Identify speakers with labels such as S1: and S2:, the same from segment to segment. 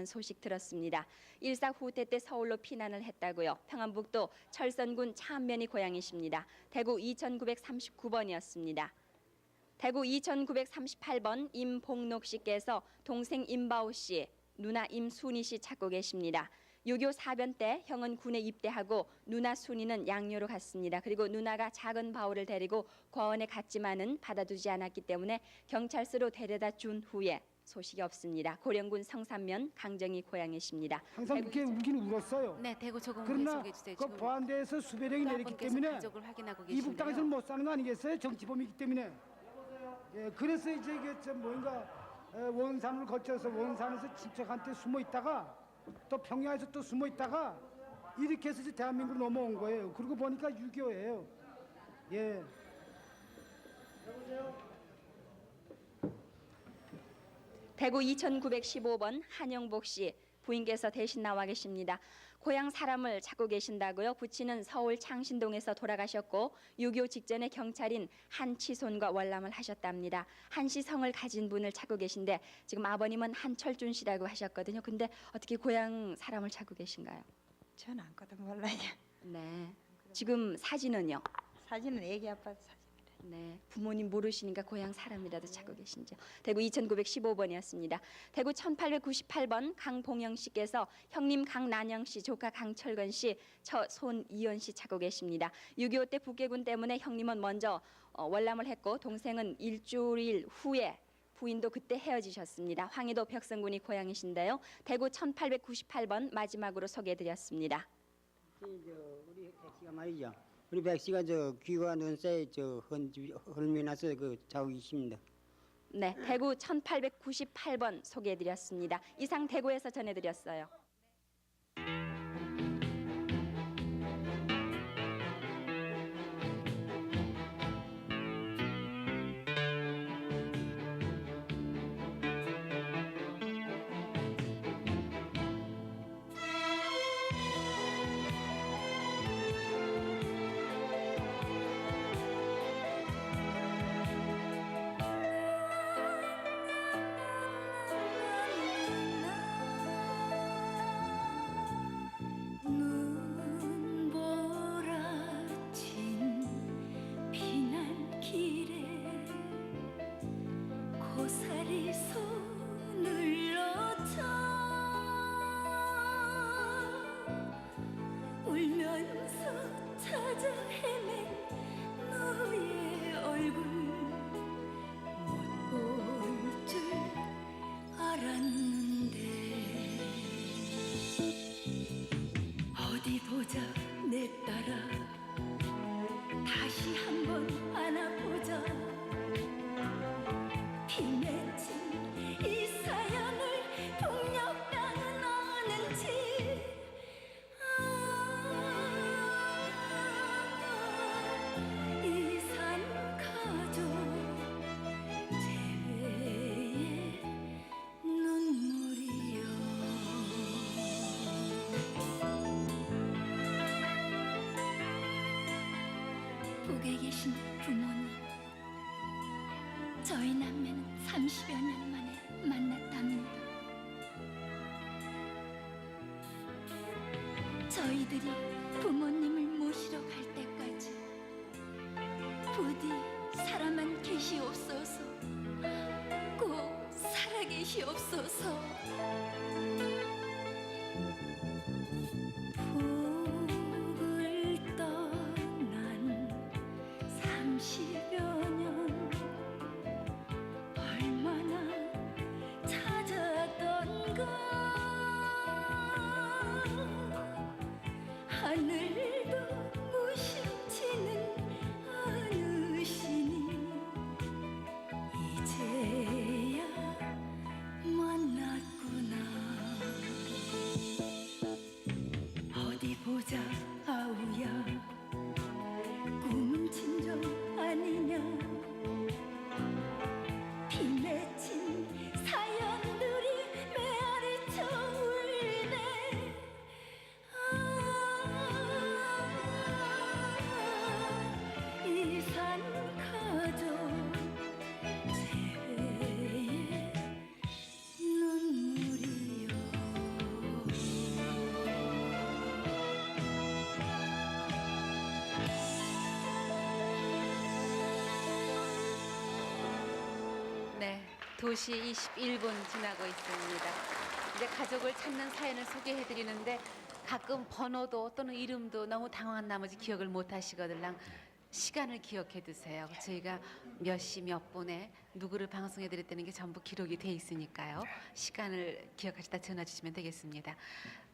S1: 소식 들었습니다. 일사후퇴 때 서울로 피난을 했다고요. 평안북도 철선군 차안면이 고향이십니다. 대구 2939번이었습니다. 대구 2938번 임봉록 씨께서 동생 임바오 씨, 누나 임순희 씨 찾고 계십니다. 6.25 사변 때 형은 군에 입대하고 누나 순이는 양료로 갔습니다. 그리고 누나가 작은 바오를 데리고 과원에 갔지만은 받아두지 않았기 때문에 경찰서로 데려다 준 후에 소식이 없습니다. 고령군 성산면 강정이 고향이십니다.
S2: 항상 그렇게 울긴 울었어요.
S3: 네, 대구 조금을
S2: 그러나
S3: 소개해 주세요.
S2: 그 보안대에서 수배령이 내렸기 때문에
S3: 가족을 확인하고
S2: 이북 땅에서는
S3: 계신데요.
S2: 못 사는 거 아니겠어요? 정치범이기 때문에. 예, 그래서 이제 이게 좀 뭔가 원산을 거쳐서 원산에서 친척한테 숨어 있다가 또 평양에서 또 숨어 있다가 이렇게 해서 이제 대한민국으로 넘어온 거예요. 그러고 보니까 6.25예요. 예.
S1: 대구 2915번 한영복 씨 부인께서 대신 나와 계십니다. 고향 사람을 찾고 계신다고요. 부친은 서울 창신동에서 돌아가셨고 6.25 직전에 경찰인 한치손과 월남을 하셨답니다. 한씨 성을 가진 분을 찾고 계신데 지금 아버님은 한철준 씨라고 하셨거든요. 근데 어떻게 고향 사람을 찾고 계신가요?
S4: 전 아무것도 몰라요.
S1: 네. 지금 사진은요?
S4: 사진은 애기 아빠 사진이래.
S1: 네, 부모님 모르시니까 고향 사람이라도 찾고 계신죠. 대구 2915번이었습니다. 대구 1898번 강봉영 씨께서 형님 강난영 씨, 조카 강철건 씨, 손 이현 씨 찾고 계십니다. 6.25 때 북괴군 때문에 형님은 먼저 월남을 했고 동생은 일주일 후에 부인도 그때 헤어지셨습니다. 황해도 벽성군이 고향이신데요. 대구 1898번 마지막으로 소개해드렸습니다.
S5: 우리 백씨가 말이죠. 우리 백씨가 저 귀가 눈새 저 헐미나서 그 자국이 있습니다.
S1: 네, 대구 1898번 소개해드렸습니다. 이상 대구에서 전해드렸어요.
S6: 고사리 손을 놓쳐 울면서 찾아 헤맨 너의 얼굴 못 볼 줄 알았는데 어디 보자 내 딸아 다시 한번 안아보자 맺힌 이 사연을 폭력당은 아는지 이산 가족 재회의 눈물이여 북에 계신 부모님 저희 남매는 30여 년 만에 만났답니다. 저희들이 부모님을 모시러 갈 때까지 부디 살아만 계시옵소서. 꼭 살아계시옵소서. 북을 떠난 30여 년 하늘도 무심치는 않으시니 이제야 만났구나.
S3: 2시 21분 지나고 있습니다. 이제 가족을 찾는 사연을 소개해 드리는데 가끔 번호도 또는 이름도 너무 당황한 나머지 기억을 못 하시거들랑 시간을 기억해 두세요. 저희가 몇 시 몇 분에 누구를 방송해 드렸다는 게 전부 기록이 돼 있으니까요. 시간을 기억하시다 전화 주시면 되겠습니다.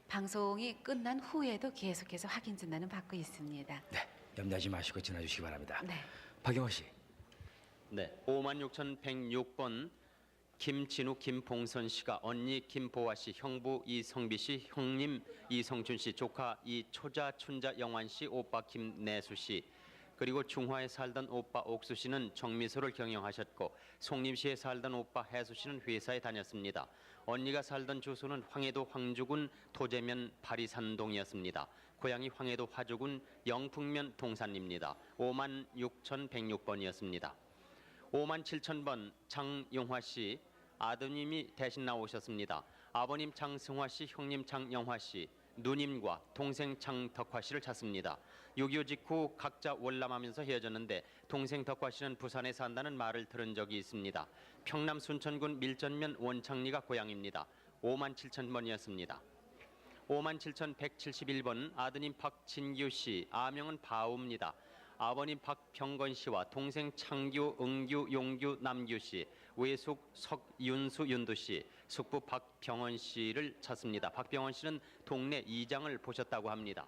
S3: 방송이 끝난 후에도 계속해서 확인 전화는 받고 있습니다.
S7: 네, 염려하지 마시고 전화 주시기 바랍니다.
S3: 네.
S7: 박영호 씨.
S8: 네, 56,106번 김진우 김봉선 씨가 언니 김보아 씨, 형부 이성비 씨, 형님 이성준 씨, 조카 이초자 춘자 영환 씨, 오빠 김내수 씨, 그리고 중화에 살던 오빠 옥수 씨는 정미소를 경영하셨고 송림시에 살던 오빠 해수 씨는 회사에 다녔습니다. 언니가 살던 주소는 황해도 황주군 도제면 바리산동이었습니다. 고향이 황해도 화주군 영풍면 동산입니다. 56,106번이었습니다. 57,000번 장용화 씨, 아드님이 대신 나오셨습니다. 아버님 장승화 씨, 형님 장영화 씨, 누님과 동생 장덕화 씨를 찾습니다. 6.25 직후 각자 월남하면서 헤어졌는데 동생 덕화 씨는 부산에 산다는 말을 들은 적이 있습니다. 평남 순천군 밀전면 원창리가 고향입니다. 57,000번이었습니다. 57,171번 아드님 박진규 씨, 아명은 바우입니다. 아버님 박병건 씨와 동생 창규, 응규, 용규, 남규 씨, 외숙 석윤수, 윤두 씨, 숙부 박병원 씨를 찾습니다. 박병원 씨는 동네 이장을 보셨다고 합니다.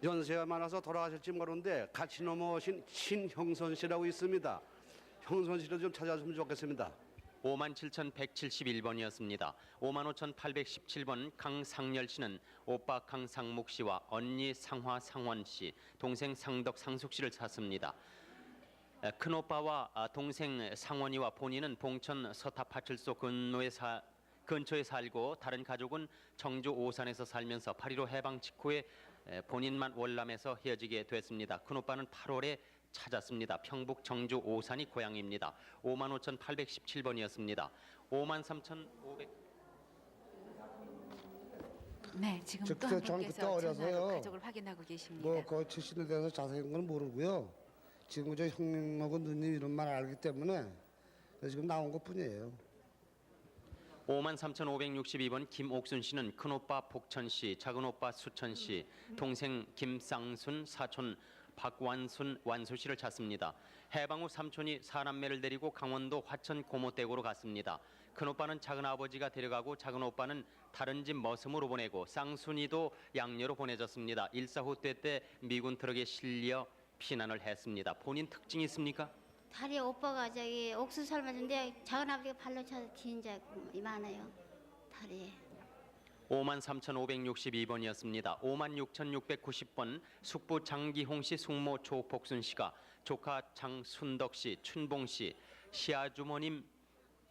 S9: 연세가 많아서 돌아가실지 모르는데 같이 넘어오신 신형선 씨라고 있습니다. 형선 씨를 좀 찾아주면 좋겠습니다.
S8: 57,171번이었습니다. 55,817번 강상열 씨는 오빠 강상묵 씨와 언니 상화 상원 씨, 동생 상덕 상숙 씨를 찾습니다. 큰오빠와 동생 상원이와 본인은 봉천 서탑파출소 근처에 살고 다른 가족은 청주 오산에서 살면서 8.15 해방 직후에 본인만 월남에서 헤어지게 됐습니다. 큰오빠는 8월에 찾았습니다. 평북 정주 오산이 고향입니다. 55,817번이었습니다. 53,500.
S3: 네, 지금
S2: 저
S3: 또 한
S2: 저는
S3: 분께서
S2: 그때 어려서요.
S3: 전화로 가족을 확인하고 계십니다.
S2: 뭐 그 출신에 대해서 자세한 건 모르고요. 지금 저 형님하고 누님 이름만 알기 때문에 지금 나온 것뿐이에요.
S8: 53,562번 김옥순 씨는 큰오빠 복천 씨, 작은오빠 수천 씨, 동생 김쌍순, 사촌 박완순 완수 씨를 찾습니다. 해방 후 삼촌이 사남매를 데리고 강원도 화천 고모댁으로 갔습니다. 큰오빠는 작은아버지가 데려가고 작은오빠는 다른 집 머슴으로 보내고 쌍순이도 양녀로 보내졌습니다. 일사후 때 미군 트럭에 실려 피난을 했습니다. 본인 특징이 있습니까?
S10: 다리 오빠가 저기 옥수수 삶았는데 작은아버지가 발로 차서 뒤인 적 많아요. 다리에.
S8: 53,562번이었습니다. 56,690번 숙부 장기홍 씨, 숙모 조복순 씨가 조카 장순덕 씨, 춘봉 씨, 시아주머님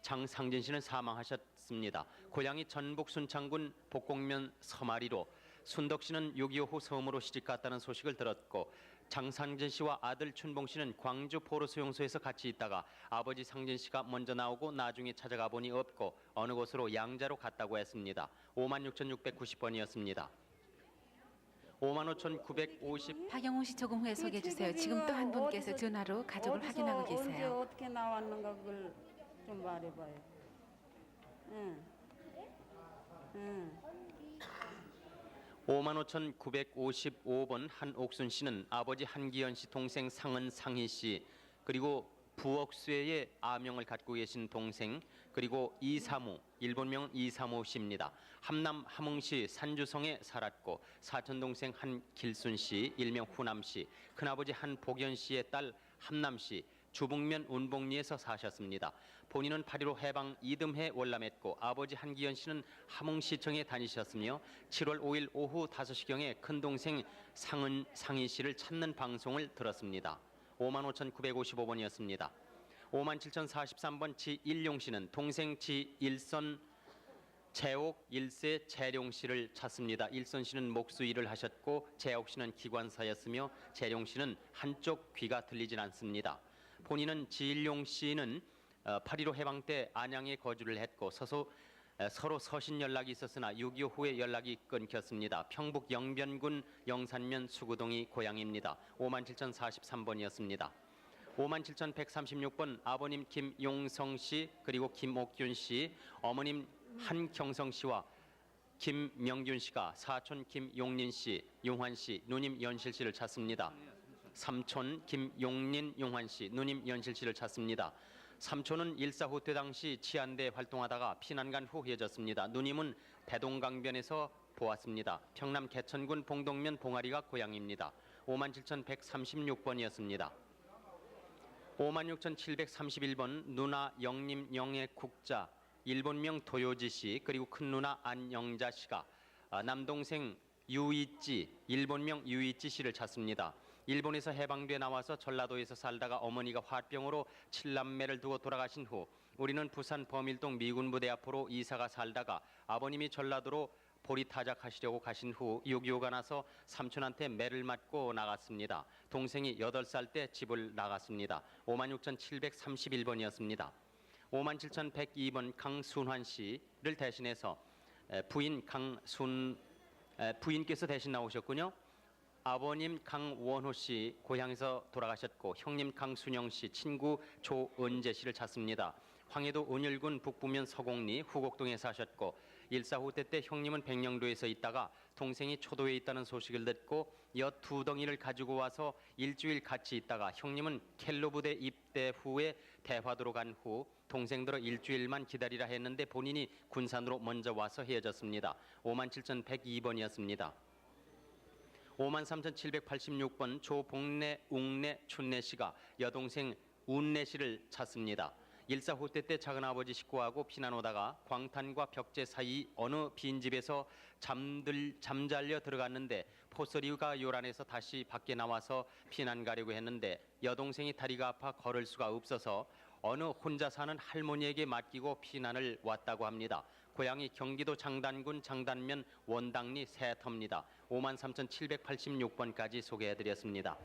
S8: 장상진 씨는 사망하셨습니다. 고향이 전북 순창군 복곡면 서마리로 순덕 씨는 6.25 후 섬으로 시집갔다는 소식을 들었고 장상진 씨와 아들 춘봉 씨는 광주 포로수용소에서 같이 있다가 아버지 상진 씨가 먼저 나오고 나중에 찾아가 보니 없고 어느 곳으로 양자로 갔다고 했습니다. 56,690번이었습니다. 55,950.
S3: 박영호 씨 조금 후에 소개해 주세요. 지금 또 한 분께서 전화로 가족을 확인하고
S11: 언제
S3: 계세요.
S11: 어떻게 나왔는가 그걸 좀 말해봐요. 응.
S8: 55,955번 한옥순 씨는 아버지 한기현 씨, 동생 상은상희 씨, 그리고 부엌수의 아명을 갖고 계신 동생, 그리고 이사무, 일본명은 이사무 씨입니다. 함남 함흥시 산주성에 살았고 사촌 동생 한길순 씨, 일명 후남 씨, 큰아버지 한복연 씨의 딸 함남 씨, 주북면 운봉리에서 사셨습니다. 본인은 8.15 해방 이듬해 월남했고 아버지 한기현 씨는 함흥시청에 다니셨으며 7월 5일 오후 5시경에 큰동생 상희 씨를 찾는 방송을 들었습니다. 55,955번이었습니다. 57,043번 지일용 씨는 동생 지일선 재옥 1세 재룡 씨를 찾습니다. 일선 씨는 목수 일을 하셨고 재옥 씨는 기관사였으며 재룡 씨는 한쪽 귀가 들리진 않습니다. 본인은 지일용 씨는 8.15 해방 때 안양에 거주를 했고 서로 서신 연락이 있었으나 6.25 후에 연락이 끊겼습니다. 평북 영변군 영산면 수구동이 고향입니다. 57,043번이었습니다. 57,136번 아버님 김용성 씨 그리고 김옥균 씨, 어머님 한경성 씨와 김명균 씨가 사촌 김용린 씨, 용환 씨, 누님 연실 씨를 찾습니다. 삼촌 김용린, 용환 씨, 누님 연실 씨를 찾습니다. 삼촌은 1.4 후퇴 당시 치안대 활동하다가 피난 간 후 헤어졌습니다. 누님은 대동강변에서 보았습니다. 평남 개천군 봉동면 봉아리가 고향입니다. 57,136번이었습니다. 56,731번 누나 영림 영애 국자, 일본명 도요지 씨 그리고 큰 누나 안영자 씨가 남동생 유이찌, 일본명 유이찌 씨를 찾습니다. 일본에서 해방돼 나와서 전라도에서 살다가 어머니가 화병으로 7남매를 두고 돌아가신 후 우리는 부산 범일동 미군 부대 앞으로 이사가 살다가 아버님이 전라도로 보리타작하시려고 가신 후 6.25가 나서 삼촌한테 매를 맞고 나갔습니다. 동생이 8살 때 집을 나갔습니다. 56,731번이었습니다. 57,102번 강순환 씨를 대신해서 부인께서 대신 나오셨군요. 아버님 강원호 씨 고향에서 돌아가셨고 형님 강순영 씨, 친구 조은재 씨를 찾습니다. 황해도 은일군 북부면 서곡리 후곡동에 사셨고 1.4 후퇴 때 형님은 백령도에서 있다가 동생이 초도에 있다는 소식을 듣고 엿 2덩이를 가지고 와서 일주일 같이 있다가 형님은 켈로 부대 입대 후에 대화도로 간 후 동생들어 일주일만 기다리라 했는데 본인이 군산으로 먼저 와서 헤어졌습니다. 57,102번이었습니다. 53,786번 조복래, 웅래, 춘래 씨가 여동생 운래 씨를 찾습니다. 1.4 후퇴 때 작은아버지 식구하고 피난 오다가 광탄과 벽제 사이 어느 빈집에서 잠잘려 들어갔는데 포스리가 요란해서 다시 밖에 나와서 피난 가려고 했는데 여동생이 다리가 아파 걸을 수가 없어서 어느 혼자 사는 할머니에게 맡기고 피난을 왔다고 합니다. 고향이 경기도 장단군 장단면 원당리 새터입니다. 53,786번까지 소개해드렸습니다.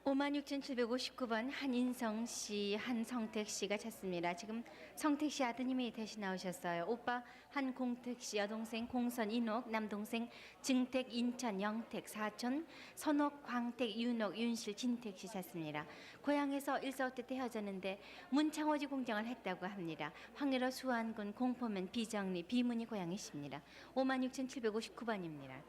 S3: 56,759번 한인성 씨, 한성택 씨가 찾습니다. 지금 성택 씨 아드님이 대신 나오셨어요. 오빠 한공택 씨, 여동생 공선 인옥, 남동생 증택 인천 영택, 사촌 선옥 광택 윤옥 윤실 진택 씨 찾습니다. 고향에서 1.4 후퇴 때 헤어졌는데 문창호지 공장을 했다고 합니다. 황해도 수안군 공포면 비정리 비문이 고향이십니다. 56,759번입니다.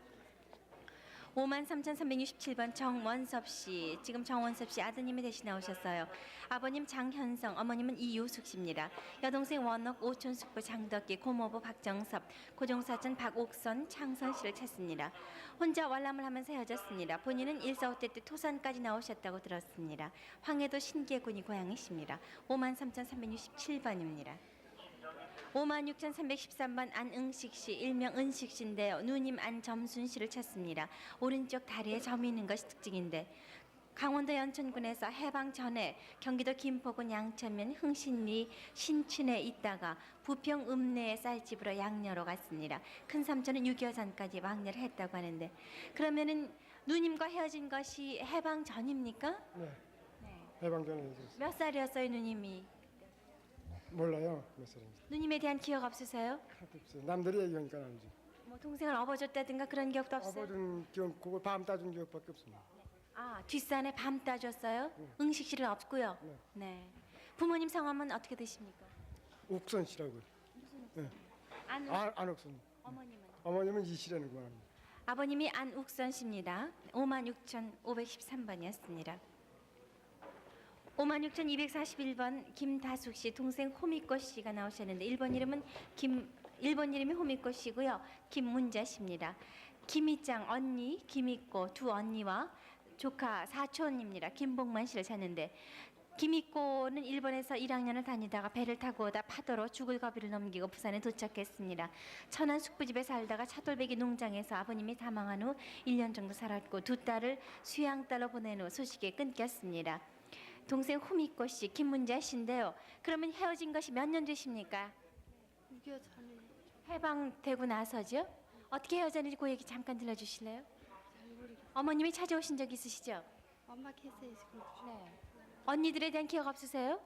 S3: 53,367번 정원섭 씨, 지금 정원섭 씨 아드님이 대신 나오셨어요. 아버님 장현성, 어머님은 이유숙 씨입니다. 여동생 원옥, 오촌숙부 장덕기, 고모부 박정섭, 고종사촌 박옥선, 창선 씨를 찾습니다. 혼자 월남을 하면서 헤어졌습니다. 본인은 1.4 후퇴 때 토산까지 나오셨다고 들었습니다. 황해도 신계군이 고향이십니다. 53,367번입니다. 56,313번 안응식 씨, 일명 은식 씨인데요. 누님 안점순 씨를 찾습니다. 오른쪽 다리에 점이 있는 것이 특징인데 강원도 연천군에서 해방 전에 경기도 김포군 양천면 흥신리 신춘에 있다가 부평 읍내의 쌀집으로 양녀로 갔습니다. 큰 삼촌은 6.25 전까지 왕래를 했다고 하는데 그러면은 누님과 헤어진 것이 해방 전입니까?
S2: 네. 해방 전에 헤어졌어요.
S3: 몇 살이었어요, 누님이?
S2: 몰라요. 몇 살인지.
S3: 누님에 대한 기억 없으세요?
S2: 하나도 없어요. 남들이 얘기하니까 알지.
S3: 뭐 동생을 업어줬다든가 그런 기억도 없어요?
S2: 아버지는 기억, 그거 밤 따준 기억밖에 없습니다.
S3: 아, 뒷산에 밤 따줬어요? 응식실은 없고요. 네. 부모님 성함은 어떻게 되십니까?
S2: 옥선 씨라고요. 네. 안옥선.
S3: 어머님은?
S2: 어머님은 이씨라는 거 합니다.
S3: 아버님이 안욱선 씨입니다. 56,513번이었습니다. 56,241번 김다숙 씨, 동생 호미꽃 씨가 나오셨는데 일본 이름이 호미꽃 씨고요. 김문자 씨입니다. 김희짱 언니, 김희꼬 두 언니와 조카 사촌입니다. 김복만 씨를 찾는데 김희꼬는 일본에서 1학년을 다니다가 배를 타고 오다 파도로 죽을 고비를 넘기고 부산에 도착했습니다. 천안 숙부집에 살다가 차돌배기 농장에서 아버님이 사망한 후 1년 정도 살았고 두 딸을 수양딸로 보낸 후 소식이 끊겼습니다. 동생 호미꼬 씨, 김문자 씨인데요. 그러면 헤어진 것이 몇 년 되십니까?
S10: 6.25 전에
S3: 해방되고 나서죠? 어떻게 헤어졌는지 그 얘기 잠깐 들려주실래요? 어머님이 찾아오신 적 있으시죠?
S10: 엄마 캐스에 지금
S3: 네. 언니들에 대한 기억 없으세요?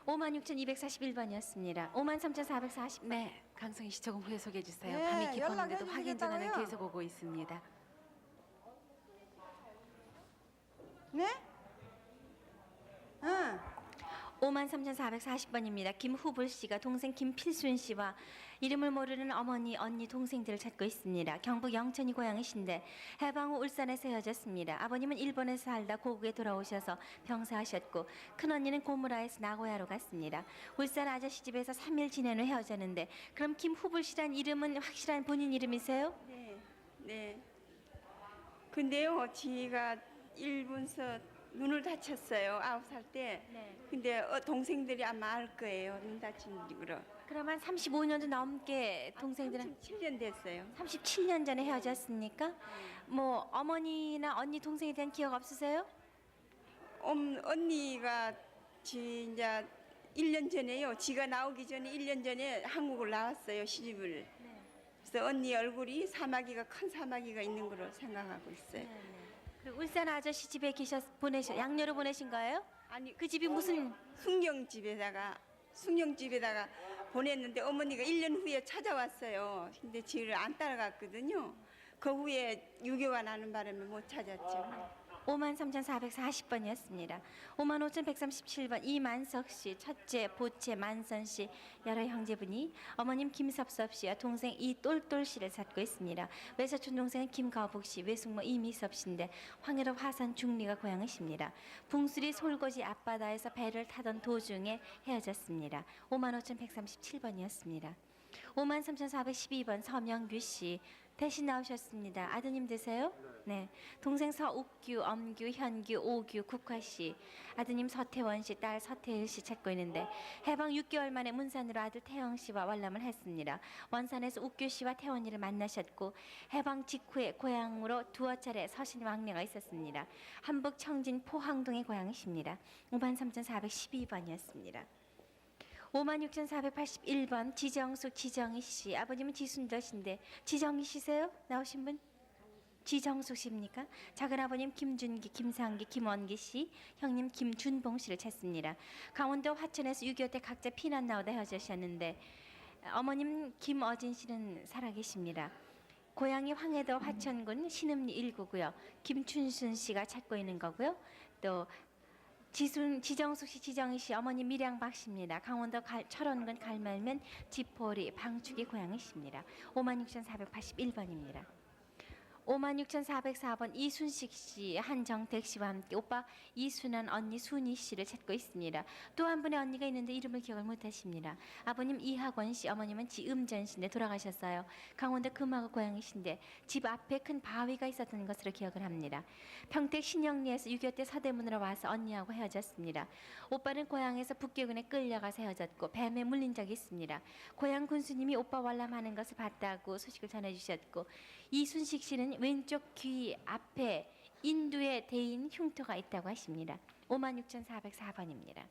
S3: 56,241번이었습니다. 53,440. 네, 강성희 씨 조금 후에 소개해 주세요.
S4: 네,
S3: 밤이 깊었는데도
S4: 연락해
S3: 확인 전화는
S4: 주시겠다고요?
S3: 계속 오고 있습니다.
S4: 네?
S11: 응.
S1: 53,440번입니다. 김후불 씨가 동생 김필순 씨와 이름을 모르는 어머니, 언니, 동생들을 찾고 있습니다. 경북 영천이 고향이신데 해방 후 울산에서 헤어졌습니다. 아버님은 일본에서 살다 고국에 돌아오셔서 병사하셨고 큰언니는 고무라에서 나고야로 갔습니다. 울산 아저씨 집에서 3일 지낸 후 헤어졌는데 그럼 김후불 씨란 이름은 확실한 본인 이름이세요?
S11: 네. 네. 근데요, 지가 일본서 눈을 다쳤어요. 9살 때.
S1: 네.
S11: 근데 동생들이 아마 알 거예요. 눈 다친 이유로.
S1: 그러면 35년도 넘게 동생들은
S11: 7년 됐어요.
S1: 37년 전에 헤어졌습니까? 뭐 어머니나 언니 동생에 대한 기억 없으세요?
S11: 언니가 이제 1년 전에요. 지가 나오기 전에 1년 전에 한국을 나왔어요. 시집을. 그래서 언니 얼굴이 사마귀가 큰 사마귀가 있는 걸로 생각하고 있어요.
S1: 그리고 울산 아저씨 집에 양녀로 보내신 거예요?
S11: 아니
S1: 그 집이 무슨
S11: 숭령집에다가 보냈는데 어머니가 1년 후에 찾아왔어요. 근데 지를 안 따라갔거든요. 그 후에 유교가 나는 바람에 못 찾았죠.
S1: 53,440번이었습니다. 55,137번 이만석 씨, 첫째 보채 만선 씨, 여러 형제분이 어머님 김섭섭 씨와 동생 이똘똘 씨를 찾고 있습니다. 외사촌 동생은 김가복 씨, 외숙모 이미섭 씨인데 황해로 화산 중리가 고향이십니다. 붕수리 솔고지 앞바다에서 배를 타던 도중에 헤어졌습니다. 55,137번이었습니다. 53,412번 서명규 씨 대신 나오셨습니다. 아드님 되세요? 네. 동생 서욱규, 엄규, 현규, 오규, 국화 씨, 아드님 서태원 씨, 딸 서태일 씨 찾고 있는데 해방 6개월 만에 문산으로 아들 태영 씨와 월남을 했습니다. 원산에서 욱규 씨와 태원이를 만나셨고 해방 직후에 고향으로 두어 차례 서신 왕래가 있었습니다. 한북 청진 포항동의 고향이십니다. 53,412번이었습니다. 56,481번 지정숙 지정희 씨, 아버님은 지순덕인데 지정희 씨세요? 나오신 분? 지정숙 씨입니까? 작은 아버님 김준기, 김상기, 김원기 씨, 형님 김준봉 씨를 찾습니다. 강원도 화천에서 6.25 때 각자 피난 나오다 헤어지셨는데 어머님 김어진 씨는 살아계십니다. 고향이 황해도 화천군 신음리 1구고요. 김춘순 씨가 찾고 있는 거고요. 또 지정숙 씨, 지정희 씨, 어머니 밀양박 씨입니다. 강원도 철원군 갈말면 지포리 방축이 고향이십니다. 56,481번입니다. 56,404번 이순식 씨, 한정택 씨와 함께 오빠 이순한 언니 순희 씨를 찾고 있습니다. 또 한 분의 언니가 있는데 이름을 기억을 못하십니다. 아버님 이학원 씨, 어머님은 지음전 씨인데 돌아가셨어요. 강원도 금화구 고향이신데 집 앞에 큰 바위가 있었던 것으로 기억을 합니다. 평택 신영리에서 6.25 때 서대문으로 와서 언니하고 헤어졌습니다. 오빠는 고향에서 북계군에 끌려가서 헤어졌고 뱀에 물린 적이 있습니다. 고향 군수님이 오빠 월남하는 것을 봤다고 소식을 전해주셨고 이순식 씨는 왼쪽 귀 앞에 인두에 대인 흉터가 있다고 하십니다. 56,404번입니다.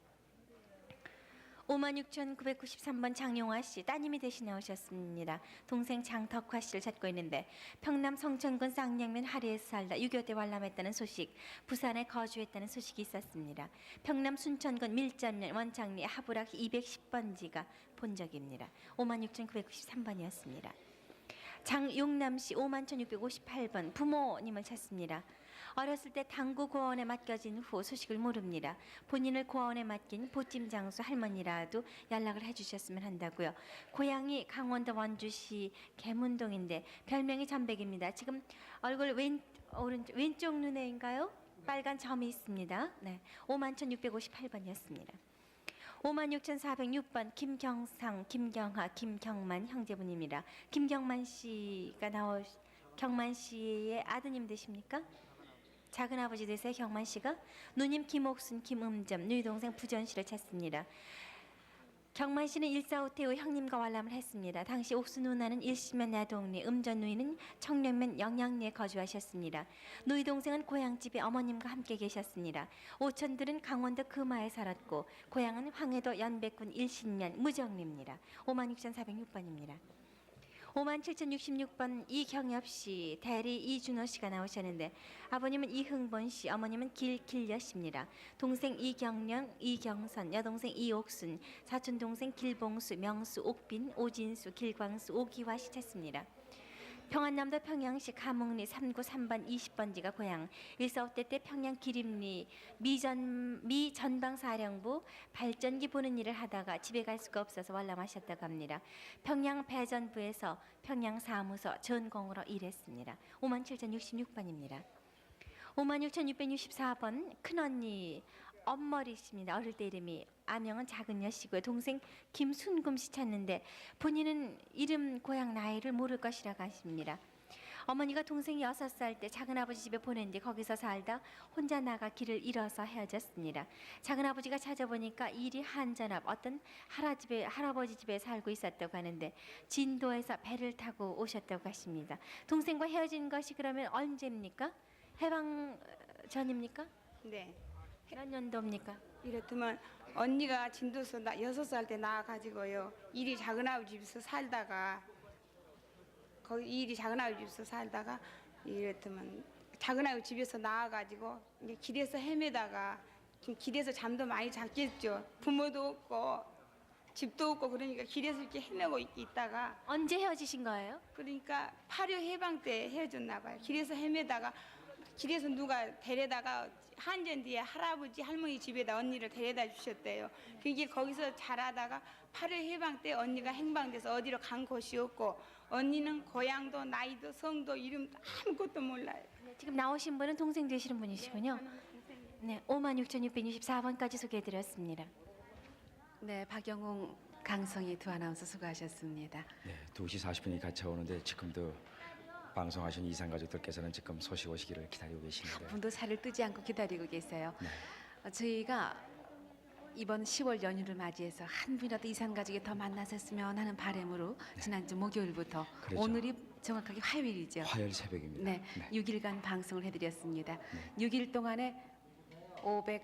S1: 56,993번 장용화 씨, 따님이 대신 나오셨습니다. 동생 장덕화 씨를 찾고 있는데 평남 성천군 쌍양면 하리에서 살다 6.25 때 월남했다는 소식, 부산에 거주했다는 소식이 있었습니다. 평남 순천군 밀전면 원창리 하부락 210번지가 본적입니다. 56,993번이었습니다. 장용남 씨 51,658번 부모님을 찾습니다. 어렸을 때 당구 고원에 맡겨진 후 소식을 모릅니다. 본인을 고원에 맡긴 보찜 장수 할머니라도 연락을 해주셨으면 한다고요. 고향이 강원도 원주시 계문동인데 별명이 전백입니다. 지금 얼굴 왼쪽 눈에인가요? 빨간 점이 있습니다. 네, 51,658번이었습니다. 56,406번 김경상, 김경하, 김경만 형제분입니다. 김경만 씨가 경만 씨의 아드님 되십니까? 작은 아버지 되세요, 경만 씨가? 누님 김옥순, 김음점, 누이 동생 부전 씨를 찾습니다. 경만 씨는 1.45 때 후 형님과 월남을 했습니다. 당시 옥수 누나는 일시면 내동리, 음전 누이는 청량면 영양리에 거주하셨습니다. 누이 동생은 고향집에 어머님과 함께 계셨습니다. 오천들은 강원도 금화에 살았고 고향은 황해도 연백군 일신면 무정리입니다. 56,406번입니다. 57,066번 이경엽 씨, 대리 이준호 씨가 나오셨는데 아버님은 이흥본 씨, 어머님은 길여 씨입니다. 동생 이경령, 이경선, 여동생 이옥순, 사촌 동생 길봉수, 명수, 옥빈, 오진수, 길광수, 오기화 씨 찾습니다.
S12: 평안남도 평양시 가목리 3구 3번 20번지가 고향 145대 때 평양 기림리 미 전방사령부 발전기 보는 일을 하다가 집에 갈 수가 없어서 월남하셨다고 합니다. 평양 배전부에서 평양 사무소 전공으로 일했습니다. 57,066번입니다. 56,664번 큰언니 엄머리 씨입니다. 어릴 때 이름이 아명은 작은여 씨고요. 동생 김순금 씨 찾는데 본인은 이름 고향 나이를 모를 것이라고 하십니다. 어머니가 동생이 6살 때 작은아버지 집에 보냈는데 거기서 살다 혼자 나가 길을 잃어서 헤어졌습니다. 작은아버지가 찾아보니까 일이 한전앞 어떤 할아버지 집에 살고 있었다고 하는데 진도에서 배를 타고 오셨다고 하십니다. 동생과 헤어진 것이 그러면 언제입니까? 해방 전입니까?
S11: 네.
S12: 몇 년도입니까?
S11: 이렇다면 언니가 진도서 6살 때 나와가지고요. 일이 작은아버지 집에서 살다가 이랬더만 작은아버지 집에서 나와가지고 이제 길에서 헤매다가 지금 길에서 잠도 많이 잤겠죠. 부모도 없고 집도 없고 그러니까 길에서 이렇게 헤매고 있다가
S12: 언제 헤어지신 거예요?
S11: 그러니까 8.25 해방 때 헤어졌나 봐요. 길에서 헤매다가 길에서 누가 데려다가 한전 뒤에 할아버지 할머니 집에다 언니를 데려다 주셨대요. 그게 거기서 자라다가 8.25 해방 때 언니가 행방돼서 어디로 간 곳이 없고 언니는 고향도 나이도 성도 이름 아무것도 몰라요.
S12: 네, 지금 나오신 분은 동생 되시는 분이시군요. 네, 56,664번까지 소개해드렸습니다.
S3: 네, 박영웅, 강성희 두 아나운서 수고하셨습니다.
S7: 네, 2시 40분이 가차오는데 지금도 방송하신 이산 가족들께서는 지금 소식 오시기를 기다리고 계시는데
S3: 분도 살을 뜨지 않고 기다리고 계세요.
S7: 네.
S3: 저희가 이번 10월 연휴를 맞이해서 한 분이라도 이산 가족이 더 만나셨으면 하는 바람으로 지난주 목요일부터
S7: 그렇죠.
S3: 오늘이 정확하게 화요일이죠.
S7: 화요일 새벽입니다.
S3: 네, 6일간 방송을 해드렸습니다. 6일 동안에 501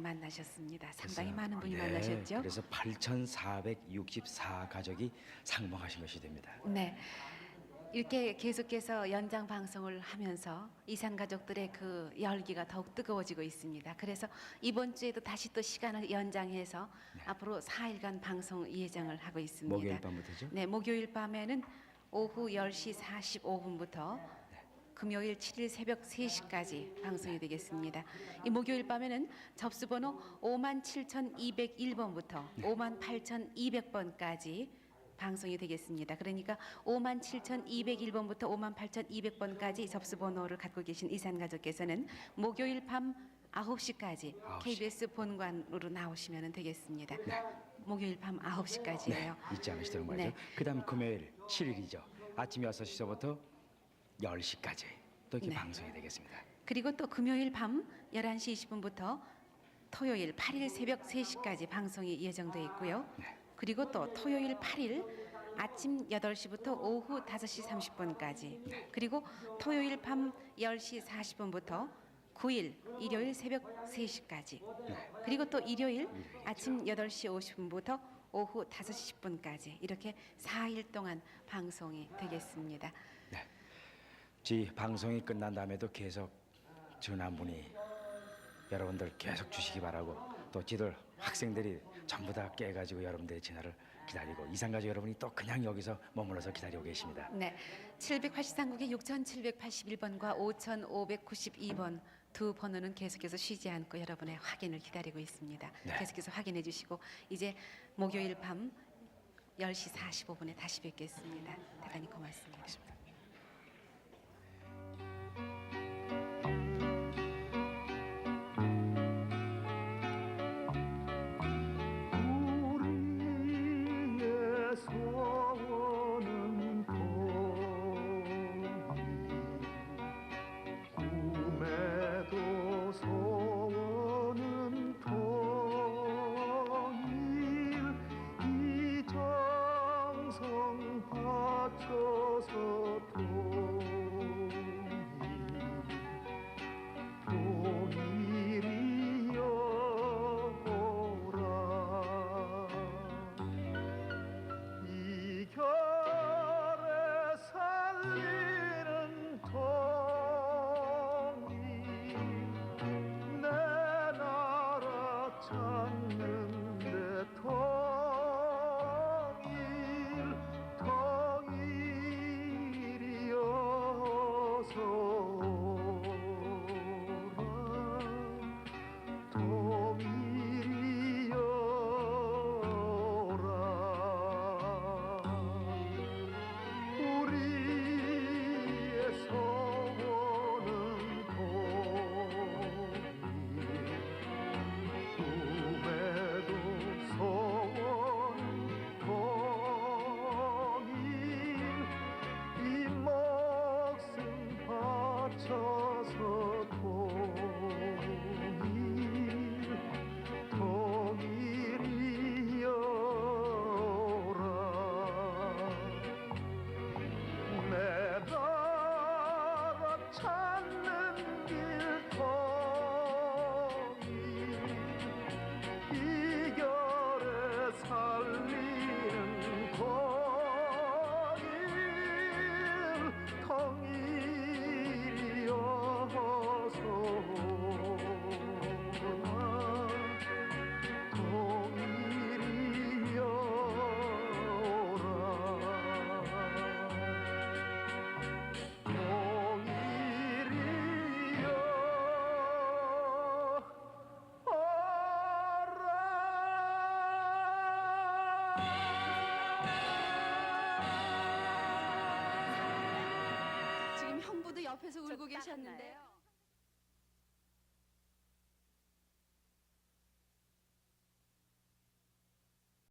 S3: 만나셨습니다. 상당히
S7: 그래서,
S3: 많은 분이
S7: 네,
S3: 만나셨죠.
S7: 그래서 8,464 가족이 상봉하신 것이 됩니다.
S3: 네. 이렇게 계속해서 연장 방송을 하면서 이산 가족들의 그 열기가 더욱 뜨거워지고 있습니다. 그래서 이번 주에도 다시 또 시간을 연장해서 앞으로 4일간 방송 예정을 하고 있습니다.
S7: 목요일 밤부터죠?
S3: 네, 목요일 밤에는 오후 10시 45분부터 금요일 7일 새벽 3시까지 방송이 되겠습니다. 이 목요일 밤에는 접수번호 57,201번부터 58,200번까지 방송이 되겠습니다. 그러니까 57,201번부터 58,200번까지 접수번호를 갖고 계신 이산가족께서는 목요일 밤 9시까지
S7: 9시.
S3: KBS 본관으로 나오시면 되겠습니다. 목요일 밤 9시까지예요.
S7: 네, 잊지 않으시도록 말이죠.
S3: 네.
S7: 그다음 금요일 7일이죠. 아침 6시서부터 10시까지 또 이렇게
S3: 네.
S7: 방송이 되겠습니다.
S3: 그리고 또 금요일 밤 11시 20분부터 토요일 8일 새벽 3시까지 방송이 예정돼 있고요. 그리고 또 토요일 8일 아침 8시부터 오후 5시 30분까지 그리고 토요일 밤 10시 40분부터 9일 일요일 새벽 3시까지 그리고 또 일요일 아침 8시 50분부터 오후 5시 10분까지 이렇게 4일 동안 방송이 되겠습니다.
S7: 지 방송이 끝난 다음에도 계속 전화 문의 여러분들 계속 주시기 바라고 또 지들 학생들이 전부 다 깨가지고 여러분들의 전화를 기다리고 이산가족 여러분이 또 그냥 여기서 머물러서 기다리고 계십니다.
S3: 네, 783국의 6,781번과 5,592번 두 번호는 계속해서 쉬지 않고 여러분의 확인을 기다리고 있습니다.
S7: 네.
S3: 계속해서 확인해 주시고 이제 목요일 밤 10시 45분에 다시 뵙겠습니다. 대단히 고맙습니다.
S13: 소원은 꿈에도 소원은 통일 이 정성 바쳐서 통일
S1: 옆에서 울고 계셨는데요.